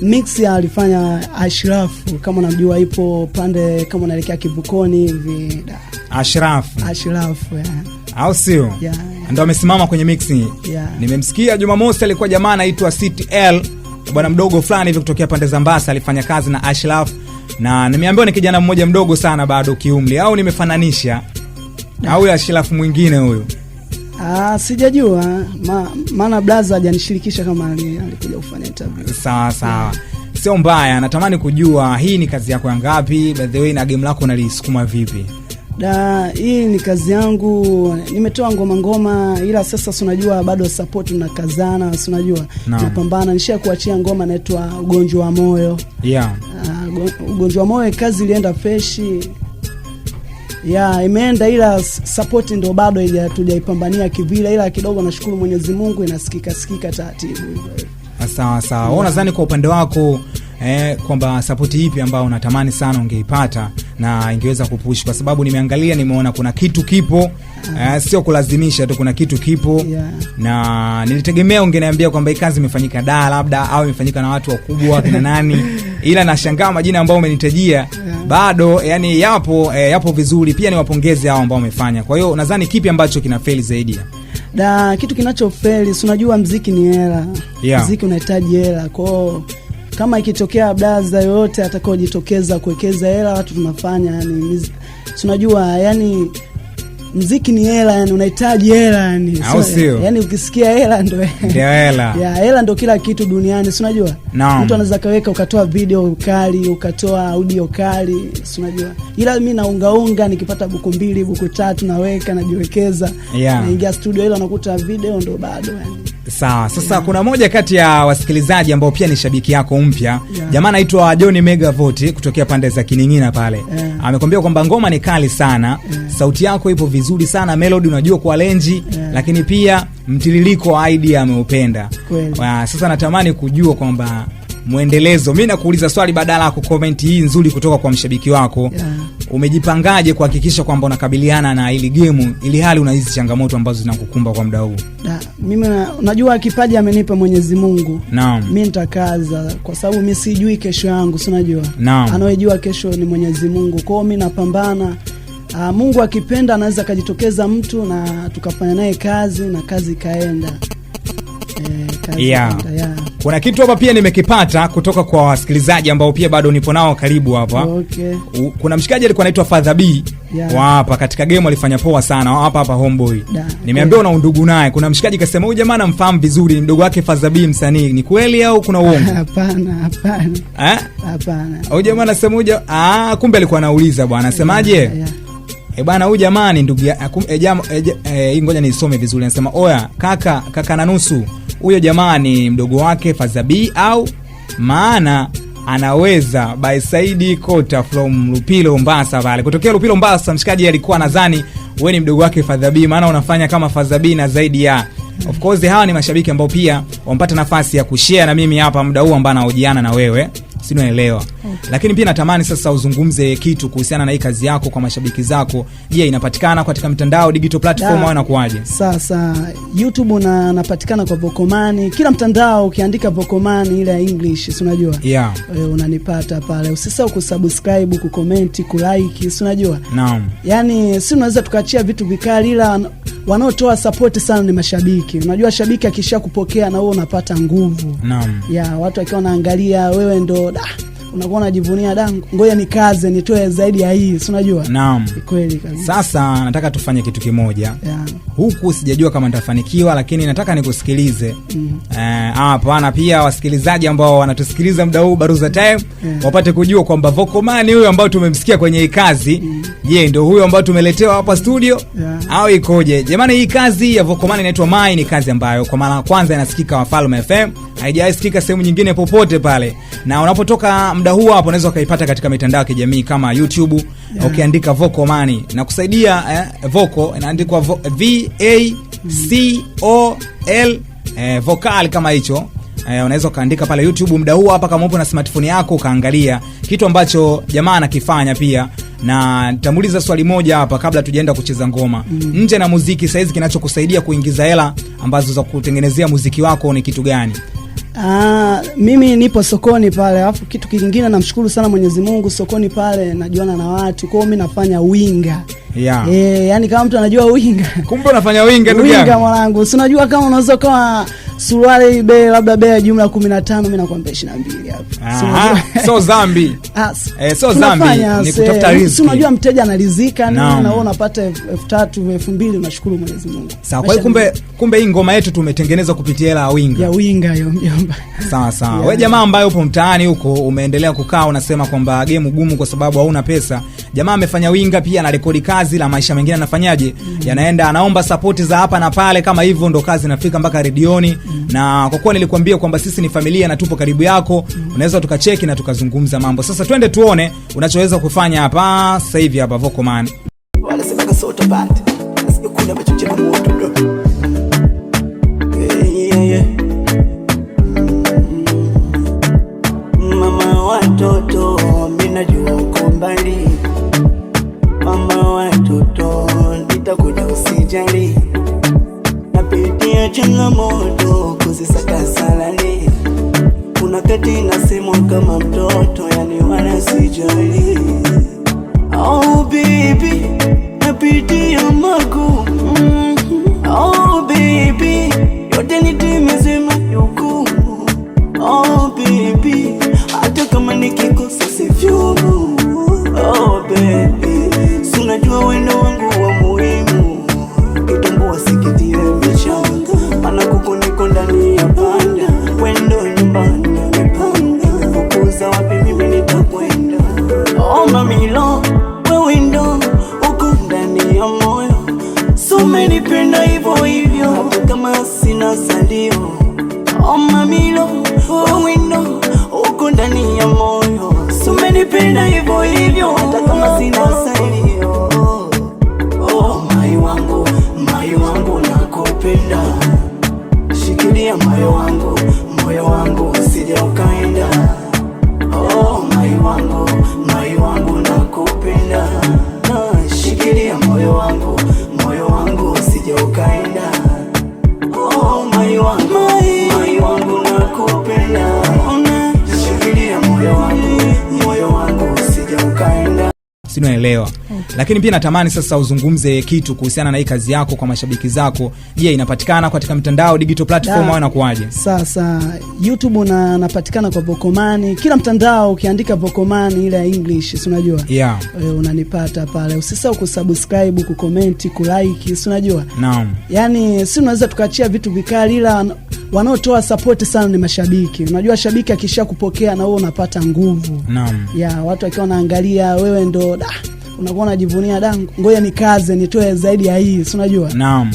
Mix alifanya Ashraf, kama unamjua, ipo pande kama unaelekea Kivukoni hivi. Ashraf yeah. Au sio? Yeah. Ndio amesimama kwenye mixing. Yeah. Nimemsikia Jumamosi alikuwa jamaa anaitwa CTL, bwana mdogo fulani hivi kutokea pande za Mbasa, alifanya kazi na Ashraf, na nimeambiwa ni kijana mmoja mdogo sana bado kiumri, au nimefananisha au Ashraf mwingine huyo. Sijajua, maana blaza hajanishirikisha kama alikuja kufanya interview. Sawa. Sio mbaya, natamani kujua hii ni kazi yako ya ngapi, by the way, na game lako unalisukuma vipi? Hii ni kazi yangu, nimetoa ngoma ila sasa unajua bado support na kazana, unajua napambana. Nisha kuachia ngoma inaitwa Ugonjwa wa Moyo. Yeah. Ugonjwa wa Moyo kazi ilienda fresh. Imeenda, ila support ndio bado hatujaipambania kivile, ila kidogo nashukuru Mwenyezi Mungu inasikika taratibu hivyo. Sawa. Wewe unadhani kwa upande wako kwamba support ipi ambayo unatamani sana ungeipata na ingeweza kupush? Kwa sababu nimeangalia, nimeona kuna kitu kipo, sio kulazimisha tu, kuna kitu kipo. Na nilitegemea ungeniambia kwamba hii kazi imefanyika labda au imefanyika na watu wakubwa kina nani, ila nashangaa majina ambayo umenitajia bado yani yapo vizuri. Pia niwapongeze hao ambao wamefanya. Kwa hiyo nadhani kipi ambacho kina fail zaidi? Kitu kinachofeli, unajua muziki ni hela. Muziki unahitaji hela. Kwa kama ikitokea blaza yote atakayojitokeza kuwekeza hela, watu tunafanya, yani unajua, yani muziki ni hela, yani unahitaji hela, yani yani ukisikia hela ndio hela. Hela ndio kila kitu duniani, unajua. Mtu anaweza kaweka ukatoa video kali, ukatoa audio kali, unajua. Ila mimi naunga nikipata buku 2 buku 3 naweka, najiwekeza, naingia studio, ila nakuta video ndio bado yani. Sawa. Sasa kuna moja kati ya wasikilizaji ambao pia ni shabiki yako mpya, jamaa anaitwa Johnny Megavote kutokea pande za Kiningina pale. Amekwambia kwamba ngoma ni kali sana, sauti yako ipo vizuri sana, melody unajua kwa lenji, lakini pia mtiririko wa idea ameupenda. Sasa natamani kujua kwamba muendelezo. Mimi nakuuliza swali badala ya kucomment hii nzuri kutoka kwa mshabiki wako. Umejipangaje kuhakikisha kwamba unakabiliana na ili game, ili hali una hizi changamoto ambazo zinakukumba kwa muda huu? Mimi unajua kipaji amenipa Mwenyezi Mungu. Mimi nitakaza, kwa sababu mimi sijui kesho yangu, unajua. Anayejua kesho ni Mwenyezi Mungu. Kwa hiyo mimi napambana. Mungu akipenda anaweza kujitokeza mtu na tukafanya naye kazi na kazi kaenda. Kuna kitu hapa pia nimekipata kutoka kwa wasikilizaji ambao pia bado nipo nao karibu hapa. Kuna mshikaji alikuwa anaitwa Father B wa hapa katika game, alifanya poa sana hapa Homeboy. Nimeambiwa una undugu naye. Kuna mshikaji kasema huyu jamaa namfahamu vizuri, ni mdogo wake Father B msanii. Ni kweli au kuna uongo? Hapana. Huyu jamaa anasema kumbe alikuwa anauliza bwana, anasemaje? Bwana huyu jamaa ni ndugu ngoja nisome vizuri. Anasema oya kaka na nusu, huyo jamaa ni mdogo wake Father B, au maana anaweza by Saidi Kota from Lupilo Mbasa pale. Kutokea Lupilo Mbasa, mshikaji alikuwa nadhani wewe ni mdogo wake Father B, maana unafanya kama Father B na zaidi ya. Of course hawa ni mashabiki ambao pia wampata nafasi ya kushare na mimi hapa muda huu ambao nahojiana na wewe. Sinaelewa. Lakini pia natamani sasa uzungumze kitu kuhusiana na hii kazi yako kwa mashabiki zako. Je, inapatikana katika mitandao digital platform au inakuaje? Sasa YouTube napatikana kwa Vocomani. Kila mtandao ukiandika Vocomani ile ya English, unajua. Unanipata pale. Usisahau kusubscribe, kucomment, kulike, unajua. Yani unaweza tukaachia vitu vikali, ila wanaotoa support sana ni mashabiki. Unajua shabiki akisha kupokea na wewe unapata nguvu. Watu wakiwa wanaangalia wewe ndo unakuwa unajivunia, ngoja nikaze nitoe zaidi ya hii, unajua. Kweli kabisa. Sasa nataka tufanye kitu kimoja. Huku sijajua kama nitafanikiwa, lakini nataka nikusikilize. Hapana, pia wasikilizaji ambao wanatusikiliza muda huu Baruza Time wapate kujua kwamba Vocomani huyo ambao tumemsikia kwenye hii kazi, je, ndio huyo ambao tumeletewa hapa studio au ikoje? Jamani, hii kazi ya Vocomani inaitwa Mai, ni kazi ambayo kwa mara ya kwanza inasikika Wafalme FM, haijasikika sehemu nyingine popote pale. Na unapotoka muda huu hapo unaweza ukaipata katika mitandao ya kijamii kama YouTube. Ukiandika Vocomani na kusaidia Voco inaandikwa VACOL vocal kama hicho. Unaweza kaandika pale YouTube muda huu hapa, kama upo na smartphone yako ukaangalia kitu ambacho jamaa anakifanya pia. Na nitamuuliza swali moja hapa kabla tujaenda kucheza ngoma. Nje na muziki saizi kinachokusaidia kuingiza hela ambazo za kutengenezea muziki wako ni kitu gani? Mimi nipo sokoni pale, alafu kitu kingine namshukuru sana Mwenyezi Mungu, sokoni pale najuana na watu, kwa hiyo mimi nafanya winga. Yeah. Yani kama mtu anajua winga. Kumbe unafanya winga ndugu yangu. Winga mwanangu. Si unajua kama unaweza kama suruali bei labda bei ya jumla 15 mimi nakwambia 22 hapo. So zambi. So zambi ni kutafuta riziki. Si unajua mteja analizika na wewe unapata 3000 2000 unashukuru Mwenyezi Mungu. Sawa, kwa hiyo kumbe hii ngoma yetu tumetengeneza kupitia hela ya winga. Ya winga hiyo mjomba. Sawa sawa. Yeah. Wewe jamaa ambaye upo mtaani huko umeendelea kukaa unasema kwamba game gumu kwa sababu hauna pesa. Jamaa amefanya winga pia na rekodi kazi la maisha mengine anafanyaje? Yanaenda anaomba support za hapa na pale, kama hivyo ndo kazi inafika mpaka redioni. Na kwa kuwa nilikwambia kwamba sisi ni familia na tupo karibu yako, unaweza tukacheki na tukazungumza mambo. Sasa twende tuone unachoweza kufanya hapa sasa hivi hapa Vokoman. Wala sema sote bad. Sikuna machuche moto bro. Yeah. Mama watoto mimi najua uko mbali. Mama watoto nitakuja usijali. Napitia changamoto kuzisaka salali. Kuna kati nasemwa kama mtoto, yani wala sijali. Oh baby, napitia magumu. Oh baby, yote nitimezema yuku. Oh baby, hata kama nikikosa sivyumu. Oh baby, sunajua wendo wangu wa muhimu. Kitumbua sikitie michanga, mana kuku niko ndani ya panda. Wendo nyumbani nimepanga, fukuza wapi mimi nitakwenda. Oh mamilo, wewe ndo uko ndani ya moyo. So umenipenda hivyo hivyo, hata kama sina salio. Oh mamilo, wewe ndo uko ndani ya moyo. So umenipenda hivyo hivyo, hata kama sina salio. Oh moyo wangu nakupenda. Shikilia moyo wangu usije ukaenda. Oh moyo wangu nakupenda. Shikilia moyo wangu usije ukaenda. Oh moyo wangu nakupenda. Shikilia moyo wangu usije ukaenda. Sinaelewa. Okay. Lakini pia natamani sasa uzungumze kitu kuhusiana na hii kazi yako kwa mashabiki zako. Je, inapatikana katika mitandao digital platform au inakuaje? Sasa YouTube napatikana kwa Vokoman. Kila mtandao ukiandika Vokoman ile ya English, si unajua? Yeah. Unanipata pale. Usisahau kusubscribe, kucomment, kulike, si unajua? Naam. Yaani si unaweza tukaachia vitu vikali, ila wanaotoa support sana ni mashabiki. Unajua shabiki akisha kupokea na wewe unapata nguvu. Naam. Yeah, watu wakiwa wanaangalia wewe ndo unakuwa unajivunia ngoja nikaze nitoe zaidi ya hii, si unajua? Naam.